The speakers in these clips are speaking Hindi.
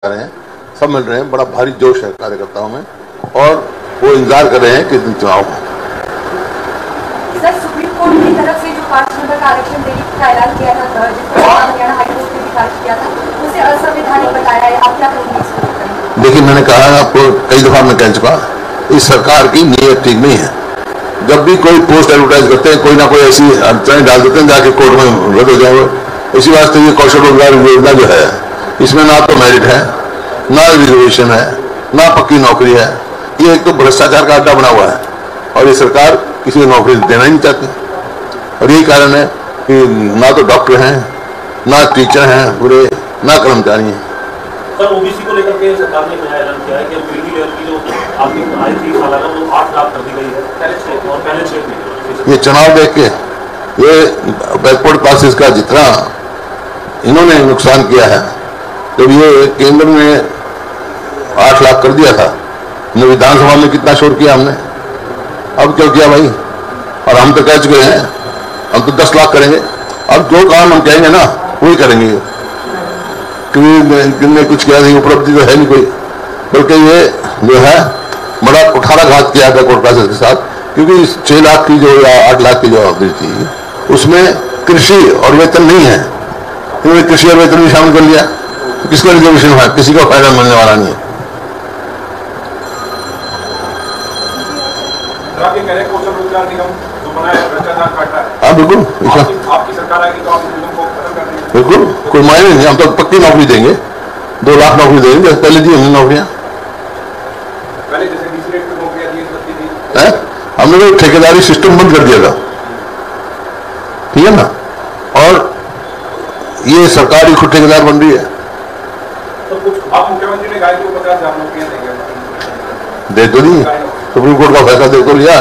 रहे हैं, सब मिल रहे हैं, बड़ा भारी जोश है कार्यकर्ताओं में और वो इंतजार कर रहे हैं कि दिन चुनाव हो। सर, सुप्रीम कोर्ट की तरफ से जो 5 नंबर का आरक्षण देने का ऐलान किया था, जिसको हरियाणा हाईकोर्ट ने भी खारिज किया था, उसे असंवैधानिक बताया है, आप क्या कहेंगे इसको? देखिए, मैंने कहा आपको कई दफा मैं कह चुका, इस सरकार की नीयत ठीक नहीं है। जब भी कोई पोस्ट एडवर्टाइज करते हैं, कोई ना कोई ऐसी अड़चनें डाल देते हैं जाके कोर्ट में रद्द हो जाए। इसी वास्ते ये कौशल रोजगार योजना जो है, इसमें ना तो मेरिट है, ना रिजर्वेशन है, ना पक्की नौकरी है। ये एक तो भ्रष्टाचार का अड्डा बना हुआ है और ये सरकार किसी को नौकरी देना ही नहीं चाहती। और यही कारण है कि ना तो डॉक्टर हैं, ना टीचर हैं पूरे, ना कर्मचारी हैं। सर, ओबीसी को लेकर के सरकार ने नया ऐलान किया है कि पीडी लेवल की जो आपकी आय थी सालाना वो 8 लाख कर दी गई है और पहले 6 में। ये चुनाव देख के ये बैकवर्ड क्लासेस का जितना इन्होंने नुकसान किया है, जब ये केंद्र ने 8 लाख कर दिया था, विधानसभा में कितना शोर किया हमने, अब क्या किया भाई। और हम तो कह चुके हैं हम तो 10 लाख करेंगे। अब जो काम हम कहेंगे ना वही करेंगे, क्योंकि इनने कुछ किया नहीं, उपलब्धि तो है नहीं कोई, बल्कि ये जो है बड़ा कुठाराघात किया बैकवर्ड क्लासेस के साथ। क्योंकि 6 लाख की जो या 8 लाख की जो अवधि थी उसमें कृषि और वेतन नहीं है, इन्होंने कृषि और वेतन भी शामिल कर लिया। किसका रिजर्वेशन है, किसी को फायदा मिलने वाला नहीं है। हाँ बिल्कुल, आपकी सरकार आएगी तो आप को खत्म कर देंगे। बिल्कुल, कोई मायने नहीं, हम तो पक्की नौकरी देंगे, 2 लाख नौकरी देंगे, जैसे पहले दी हमने नौकरियां। पहले जैसे दूसरे नौकरियां दी, हमने तो ठेकेदारी सिस्टम बंद कर दिया था, ठीक है ना। और ये सरकारी खुद ठेकेदार बन रही है। तो कुछ आप मुख्यमंत्री ने कहा कि 50,000 नौकरियां देंगे, दे तो नहीं, सुप्रीम कोर्ट का फैसला दे तो लिया,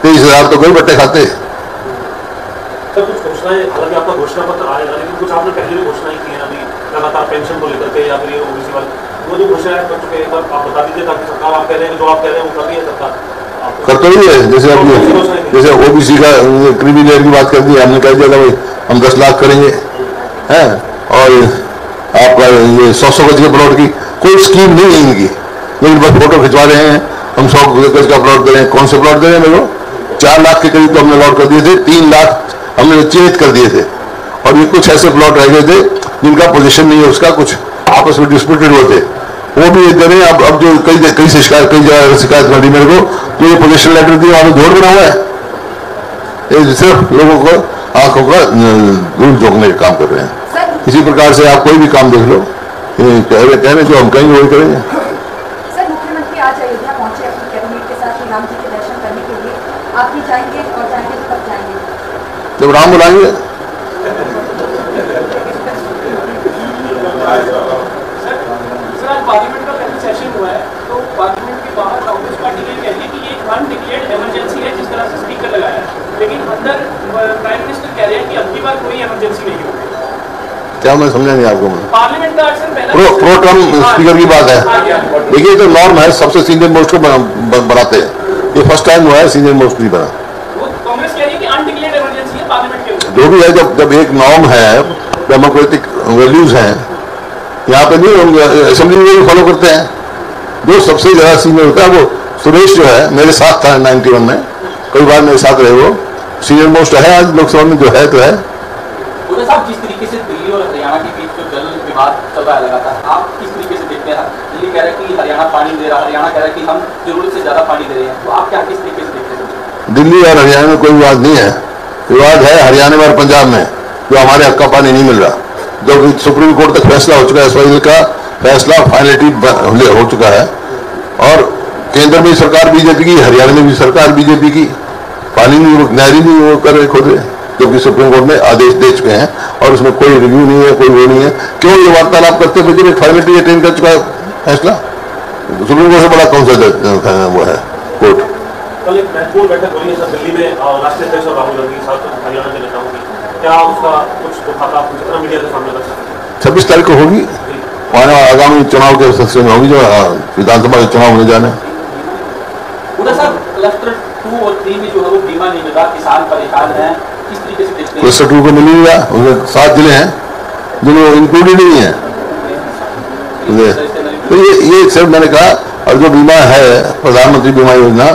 23,000 तो कोई बट्टे खाते। सर, कुछ घोषणाएं, हालांकि आपका घोषणा पत्र आएगा, लेकिन कुछ आपने पहले भी घोषणाएं की हैं अभी लगातार पेंशन को लेकर के या फिर ओबीसी वाले, वो जो घोषणाएं कर चुके हैं, एक बार आप बता दीजिए ताकि सरकार आप कह रहे हैं जो आप कह रहे हैं वो कर रही है सरकार कर तो ही है। जैसे अब जैसे ओबीसी का क्रीमी लेयर की बात कर दी, हमने कह दिया था भाई हम 10 लाख करेंगे हैं, और आपका ये 100 गज के प्लॉट की कोई स्कीम नहीं है इनकी, लेकिन बस फोटो खिंचवा रहे हैं हम 100 गज का प्लॉट दे रहे हैं। कौन से प्लॉट दे रहे हैं मेरे को? 4 लाख के करीब तो हमने अलॉट कर दिए थे, 3 लाख हमने चिन्हित कर दिए थे, और ये कुछ ऐसे प्लॉट रह गए थे जिनका पोजीशन नहीं है, उसका कुछ आपस में डिस्प्यूटेड हुए थे, वो भी दे रहे हैं। अब जो कई जगह शिकायत मिली मेरे को, तो ये पोजीशन लेटर दिए, वहां झोड़ बना हुआ है। ये सिर्फ लोगों को आंखों का धूल झोंकने का काम कर रहे हैं। इसी प्रकार से आप कोई भी काम देख लो, कह रहे जो हम कहेंगे वही करेंगे। सर, मुख्यमंत्री आज अयोध्या पहुंचे अपनी कैबिनेट के साथ श्री राम जी के दर्शन करने के लिए, आप भी जाएंगे और जाएंगे तो कब जाएंगे? जब राम बुलाएंगे। पार्लियामेंट का पहला सेशन हुआ है, तो पार्लियामेंट के बाहर कांग्रेस पार्टी ने कह दिया कि ये एक अनडिक्लेयर्ड इमरजेंसी है, जिस तरह से स्पीकर लगाया, लेकिन अंदर प्राइम मिनिस्टर कह रहे हैं कि अगली बार कोई इमरजेंसी नहीं होगी। क्या मैं समझा नहीं आपको? पार्लियामेंट का अक्सर पहला प्रो टर्म स्पीकर की बात है। देखिए, तो नॉर्म है, सबसे सीनियर मोस्ट को बनाते हैं, ये फर्स्ट टाइम हुआ है सीनियर मोस्ट नहीं बना। कांग्रेस कह रही है कि अनडिक्लेयर्ड इमरजेंसी है पार्लियामेंट के ऊपर। जो भी है, जब एक नॉर्म है, डेमोक्रेटिक वैल्यूज हैं, यहाँ पे नहीं हम असेंबली में भी फॉलो करते हैं। जो सबसे ज्यादा सीनियर होता है वो सुरेश जो है, मेरे साथ था 91 में, कई बार मेरे साथ रहे, वो सीनियर मोस्ट है आज लोकसभा में, जो है तो है। साहब, जिस तरीके से दिल्ली और हरियाणा के बीच जो जल विवाद चल रहा है लगातार, आप किस तरीके से देखते हैं? दिल्ली कह रहा है कि हरियाणा पानी दे रहा है, हरियाणा कह रहा है कि हम जरूरत से ज्यादा पानी दे रहे हैं, तो आप क्या किस तरीके से देखते हैं? दिल्ली और हरियाणा में कोई विवाद नहीं है, विवाद है हरियाणा में और पंजाब में, जो हमारे हक का पानी नहीं मिल रहा। जो सुप्रीम कोर्ट तक फैसला हो चुका है, एसवाईएल का फैसला फाइनलिटी हो चुका है, और केंद्र में सरकार बीजेपी की, हरियाणा में भी सरकार बीजेपी की, पानी नहीं, नहरी नहीं वो कर रहे खुद, क्योंकि सुप्रीम कोर्ट ने आदेश दे चुके हैं और उसमें कोई रिव्यू नहीं है, कोई वो नहीं है। क्यों ये वार्तालाप करते हुए जब फाइनलिटी अटेंड कर चुका है फैसला, सुप्रीम कोर्ट से बड़ा कौन सा वो है कोर्ट। कल एक महत्वपूर्ण बैठक हुई है सर दिल्ली में, राष्ट्रीय अध्यक्ष राहुल गांधी के साथ हरियाणा के नेताओं की, क्या उसका कुछ खाता जितना मीडिया के सामने रख सकते हैं? 26 तारीख को होगी, आगामी चुनाव के सिलसिले में होगी, जो विधानसभा के चुनाव होने जाने। क्लस्टर 2 और 3 में जो है वो बीमा नहीं मिला, किसान परेशान है, किस तरीके से देखते हैं? क्लस्टर 2 को मिल गया, उसमें 7 जिले हैं जिन्हें इंक्लूडेड नहीं है। तो ये सिर्फ मैंने कहा। और जो बीमा है प्रधानमंत्री बीमा योजना,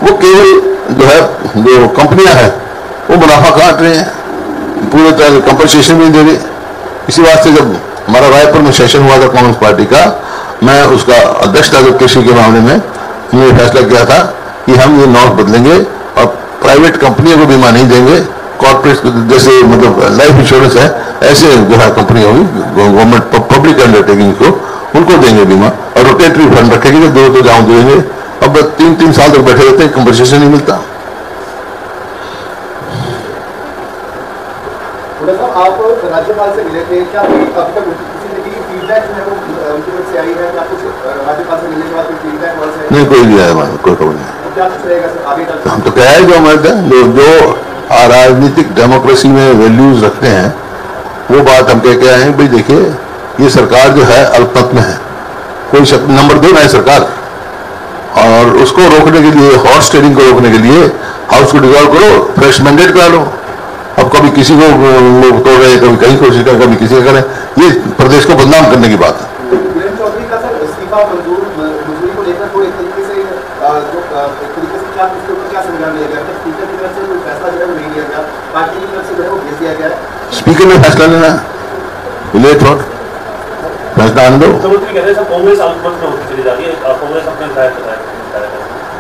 वो केवल जो है जो कंपनियां हैं वो मुनाफा काट रहे हैं, पूरे तरह कंपनसेशन भी नहीं दे रही। इसी वास्ते जब हमारा रायपुर में सेशन हुआ था कांग्रेस पार्टी का, मैं उसका अध्यक्ष था। जब कृषि के मामले में हमने फैसला किया था कि हम ये नॉर्म बदलेंगे और प्राइवेट कंपनियों को बीमा नहीं देंगे, कॉर्पोरेट जैसे मतलब लाइफ इंश्योरेंस है ऐसे जो है कंपनी होगी गवर्नमेंट पब्लिक अंडरटेकिंग को, उनको देंगे बीमा और रोटेटरी फंड रखेंगे, जब दो तो जाऊं देंगे। अब 3-3 साल तक बैठे रहते हैं, कंपनसेशन नहीं मिलता। आप राज्यपाल से मिले थे, क्या अब तक किसी तरीके की फीडबैक जो है वो उनकी तरफ से आई है? क्या कुछ राज्यपाल से मिलने के बाद कोई फीडबैक? नहीं, कोई नहीं आया, कोई खबर नहीं। क्या कुछ रहेगा सर आगे? हम तो क्या है जो हमारे जो राजनीतिक डेमोक्रेसी में वैल्यूज रखते हैं वो बात हम कह के आए हैं। भाई देखिए, ये सरकार जो है अल्पमत में है, कोई नंबर 2 है सरकार, और उसको रोकने के लिए, हॉर्स ट्रेडिंग को रोकने के लिए हाउस को डिसॉल्व करो, फ्रेश मैंडेट करा लो। अब कभी किसी को तोड़ रहे, कभी कहीं कोशिश करें, कभी किसी का करें, ये प्रदेश को बदनाम करने की बात है। चौधरी का सर इस्तीफा मंजूरी को लेकर थोड़े तरीके से क्या संज्ञान लिया गया? स्पीकर की तरफ से कोई फैसला जो है नहीं लिया गया, पार्टी की तरफ से जो है वो भेज दिया गया है। स्पीकर ने फैसला लेना लेट हो, फैसला आने दो। कांग्रेस अल्पमत में होती चली जा रही है, कांग्रेस अपने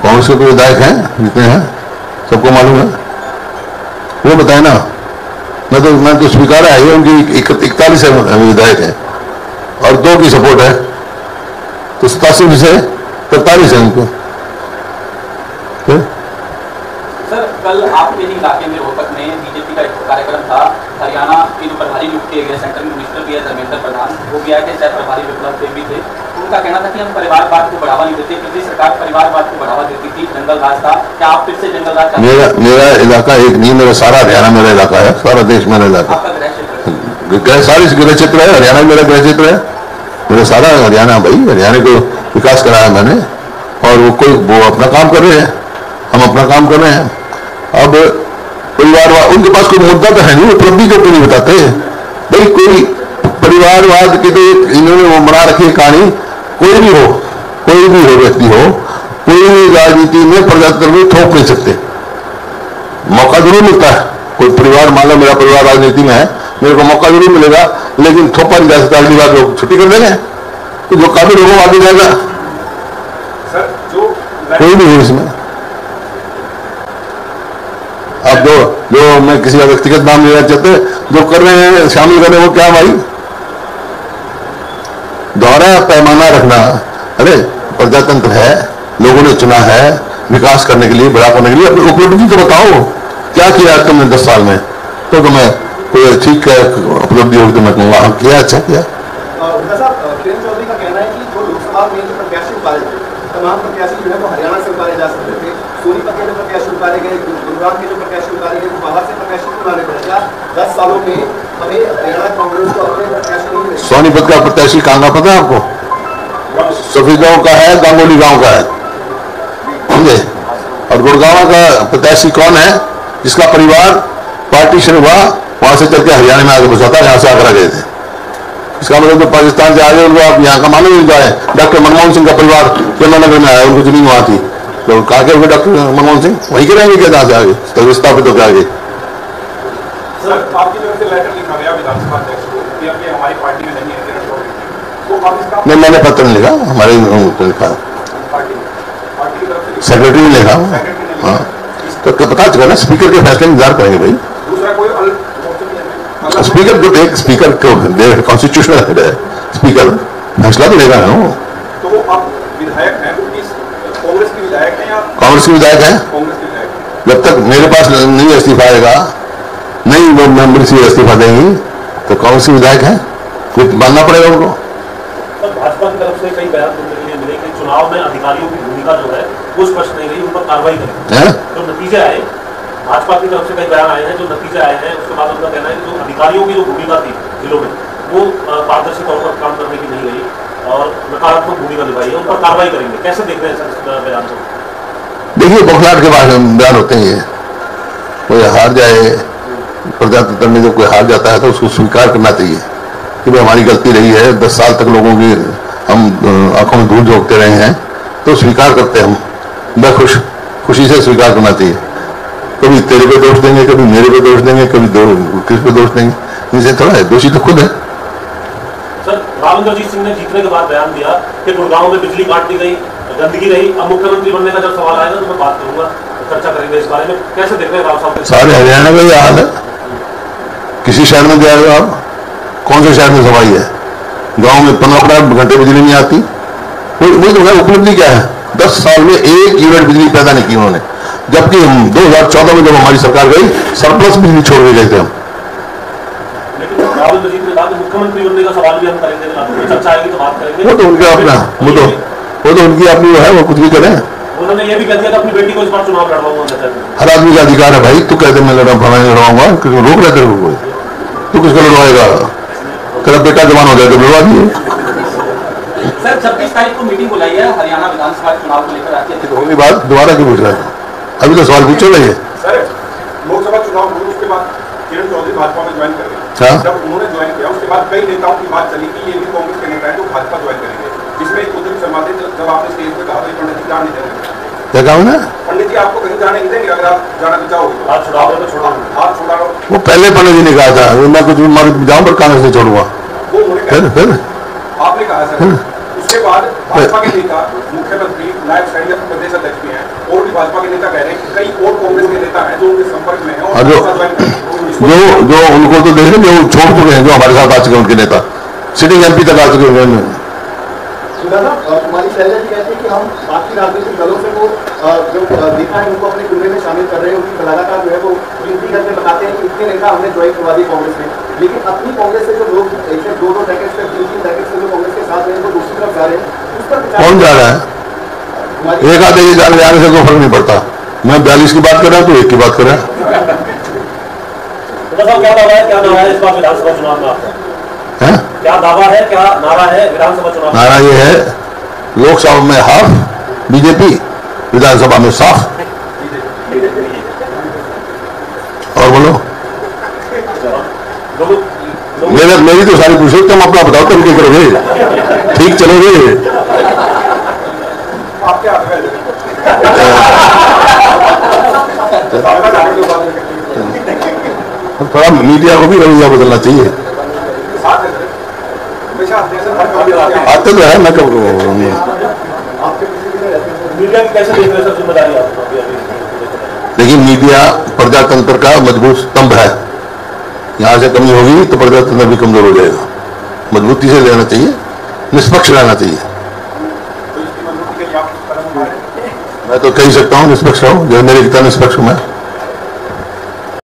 कांग्रेस के कोई विधायक हैं जितने हैं सबको मालूम है, वो बताए ना। मैं तो स्वीकार है, उनकी 41 विधायक है और 2 की सपोर्ट है, तो 87 में से 43 है उनको। सर, कल आपके ही इलाके में रोहतक में बीजेपी का एक कार्यक्रम था। हरियाणा के जो प्रभारी नियुक्त किए गए सेंट्रल मिनिस्टर भी है धर्मेंद्र प्रधान, वो भी आए थे, शायद प्रभारी विप्लव देव भी थे। उनका कहना था कि हम परिवारवाद को बढ़ावा नहीं देते, प्रदेश सरकार परिवारवाद को बढ़ावा देती थी, जंगल राज था। क्या आप फिर से जंगल राज? मेरा इलाका एक नहीं, मेरा सारा हरियाणा मेरा इलाका है, सारा देश मेरा इलाका। आपका गृह क्षेत्र? सारी गृह क्षेत्र है, हरियाणा मेरा गृह क्षेत्र है, मेरा सारा हरियाणा। भाई हरियाणा को विकास कराया मैंने, और वो अपना काम कर रहे हैं, हम अपना काम कर रहे हैं। अब परिवारवाद, उनके पास कोई मुद्दा तो है नहीं, उपलब्धि को नहीं बताते भाई। कोई परिवारवाद की तो इन्होंने वो बना रखी है कहानी। कोई भी हो व्यक्ति हो, कोई भी राजनीति में प्रजातंत्र में थोप नहीं सकते, मौका जरूर मिलता है। कोई परिवार, मान लो मेरा परिवार राजनीति में है, मेरे को मौका जरूर मिलेगा, लेकिन थोपा नहीं जा सकता। अगली बार लोग छुट्टी कर देंगे तो जो काबिल लोगों आगे जाएगा। कोई नहीं है इसमें। अब जो मैं किसी का व्यक्तिगत नाम लेना चाहते, जो कर रहे हैं शामिल कर रहे हैं, वो क्या भाई दोहरा पैमाना रखना। अरे प्रजातंत्र है, लोगों ने चुना है विकास करने के लिए, बड़ा करने के लिए। अपनी उपलब्धि तो बताओ, क्या किया तुमने 10 साल में? तो तुम्हें कोई ठीक उपलब्धि होगी तो मैं कहूँगा हाँ किया, अच्छा किया। किरण चौधरी का कहना है कि जो लोकसभा में जो प्रत्याशी उतारे थे, तमाम प्रत्याशी जो है वो हरियाणा से उतारे जा सकते थे। सोनीपत के जो प्रत्याशी उतारे गए, गुजरात के जो प्रत्याशी उतारे गए, बाहर से प्रत्याशी उतारे पड़ेगा। 10 सालों में हमें हरियाणा कांग्रेस को अपने प्रत्याशी नहीं मिले। सोनीपत का प्रत्याशी कहाँ का पता है आपको? सफी गांव का है, गांगोली गांव का है, समझे? और गुड़गांव का प्रत्याशी कौन है? जिसका परिवार पार्टीशन हुआ, वहां से चल के हरियाणा में आगे बसा था, यहाँ से आगरा गए थे। इसका मतलब तो पाकिस्तान से आगे उनको आप यहाँ का मालूम नहीं जाए। डॉक्टर मनमोहन सिंह का परिवार यमुनानगर में आया, उनको जमीन वहां थी, तो कहा के डॉक्टर मनमोहन सिंह वहीं के रहेंगे क्या? जहाँ से आगे तो विस्थापित होकर आगे। नहीं, मैंने पत्र नहीं लिखा, हमारे लिखा, सेक्रेटरी ने लिखा। हाँ, तो पता चला ना, स्पीकर के फैसले इंतजार करेंगे भाई। स्पीकर जो एक स्पीकर कॉन्स्टिट्यूशनल हेड है, स्पीकर फैसला तो लेगा ना। तो आप विधायक हैं, कांग्रेस के विधायक हैं या? कांग्रेस के विधायक हैं। जब तक मेरे पास नहीं इस्तीफा आएगा, नहीं वो मेंबर से इस्तीफा देंगी, तो कांग्रेस के विधायक हैं, मानना पड़ेगा उनको। भाजपा की तरफ से कई बयान सुनने के लिए मिले कि चुनाव में अधिकारियों की भूमिका जो है वो स्पष्ट नहीं रही, उन पर कार्रवाई करेंगे। जो नतीजे आए, भाजपा की तरफ से कई बयान आए हैं, जो नतीजे आए हैं उसके बाद उनका कहना है कि जो अधिकारियों की जो भूमिका थी जिलों में, वो पारदर्शी तौर पर काम करने की नहीं रही और नकारात्मक भूमिका निभाई है, उन पर कार्रवाई करेंगे। कैसे देख रहे हैं सर बयान को? देखिए, बौखलाहट के बाद बयान होते हैं। कोई हार जाए, प्रजातंत्र में जब कोई हार जाता है तो उसको स्वीकार करना चाहिए कि भाई हमारी गलती रही है। 10 साल तक लोगों की हम आंखों में धूल झोंकते रहे हैं तो स्वीकार करते हैं हम, खुशी से स्वीकार करना चाहिए। कभी तेरे पे दोष देंगे, कभी मेरे पे दोष देंगे, कभी किस पे दोष देंगे, इनसे थोड़ा है, दोषी तो खुद है। सर, राविंद्रजीत सिंह ने जीतने के बाद बयान दिया कि गुड़गांव में बिजली काट दी गई, गंदगी रही। अब मुख्यमंत्री बनने का जब सवाल आएगा तो मैं बात करूंगा, चर्चा करेंगे इस बारे में। कैसे देख रहे हैं राव साहब? सारे हरियाणा का ये हाल है। किसी शहर में जाएगा आप, कौन से शहर में सफाई है? गांव में 15 घंटे बिजली नहीं आती। वही तो है, उपलब्धि क्या है? 10 साल में 1 यूनिट बिजली पैदा नहीं की उन्होंने, जबकि 2014 में जब हमारी सरकार गई सरप्लस बिजली छोड़ के गए थे हम। लेकिन राविंद्रजीत ने कहा कि मुख्यमंत्री बनने का सवाल भी हम करेंगे, चर्चा आएगी तो बात करेंगे। वो तो उनका अपना, वो तो उनकी अपनी है, वो कुछ भी करें। उन्होंने ये भी कह दिया कि अपनी बेटी को इस बार चुनाव लड़वाऊंगा। हर आदमी का अधिकार है भाई, तू कहते मैं लड़वाऊंगा, रोक रहे तेरे को कोई? तू किसको लड़वाएगा? तेरा बेटा जवान हो जाए तो लड़वा दिए। सर 26 तारीख को मीटिंग बुलाई है हरियाणा विधानसभा चुनाव को लेकर, आती है होगी बात, दोबारा क्यों पूछ रहा है? अभी तो सवाल पूछो नहीं है। सर, लोकसभा चुनाव हुए उसके बाद किरण चौधरी भाजपा में ज्वाइन कर गए। जब उन्होंने ज्वाइन किया उसके बाद कई नेताओं की बात चली कि ये भी कांग्रेस के नेता है जो भाजपा ज्वाइन करेंगे, जिसमें उद्धव शर्मा थे। जब आपने स्टेज पे कहा तो पंडित जी जान नहीं देंगे, क्या कहा ना, पंडित जी आपको कहीं जाने नहीं देंगे अगर आप जाना भी चाहोगे तो। हाथ छुड़ाओ तो छोड़ो, हाथ छुड़ा लो। वो पहले पंडित जी ने कहा था मैं कुछ जाऊं पर कांग्रेस से छोड़ूंगा, वो उन्होंने फिर आपने कहा सर। उसके बाद भाजपा के नेता, मुख्यमंत्री, नायब सैनिक प्रदेश अध्यक्ष भी हैं और भी भाजपा के नेता कह रहे हैं कि कई और कांग्रेस के नेता हैं जो उनके संपर्क में हैं और जो उनको तो देख रहे जो छोड़ चुके हैं, जो हमारे साथ आ चुके हैं उनके नेता, सिटिंग MP तक आ चुके हैं। कुमारी शैलजा जी कहते हैं कि हम बाकी राजनीतिक दलों से वो जो नेता है उनको अपने कुंडे में शामिल कर रहे हैं, उनकी लगातार जो है वो गिनती करके बताते हैं कि इतने नेता हमने ज्वाइन करवा दिए कांग्रेस में। लेकिन अपनी कांग्रेस से जो लोग 1-2 टैकेट से 3 टैकेट से जो कांग्रेस के साथ हैं वो दूसरी तरफ जा रहे हैं, उस पर कौन जा रहा है? एक आधे जाने से कोई फर्क नहीं पड़ता। मैं 42 की बात कर रहा हूँ, तो 1 की बात कर रहा है। क्या दावा है इस बार विधानसभा चुनाव में आपका? क्या दावा है, क्या नारा है विधानसभा चुनाव? नारा ये है, लोकसभा में हाफ बीजेपी, विधानसभा में साफ। और बोलो, मेरी तो सारी पूछो, तुम अपना बताओ, तुम क्या करोगे? ठीक चलोगे? आप क्या थोड़ा मीडिया को भी रवैया बदलना चाहिए। आते तो है, मैं कब मीडिया की कैसे देख रहे हैं सर जिम्मेदारी आपको? देखिए, मीडिया प्रजातंत्र का मजबूत स्तंभ है। यहाँ से कमी होगी तो प्रजातंत्र भी कमजोर हो जाएगा। मजबूती से लेना चाहिए, निष्पक्ष रहना चाहिए। मैं तो कह सकता हूँ निष्पक्ष रहो, जो मेरे कितना निष्पक्ष हूँ मैं।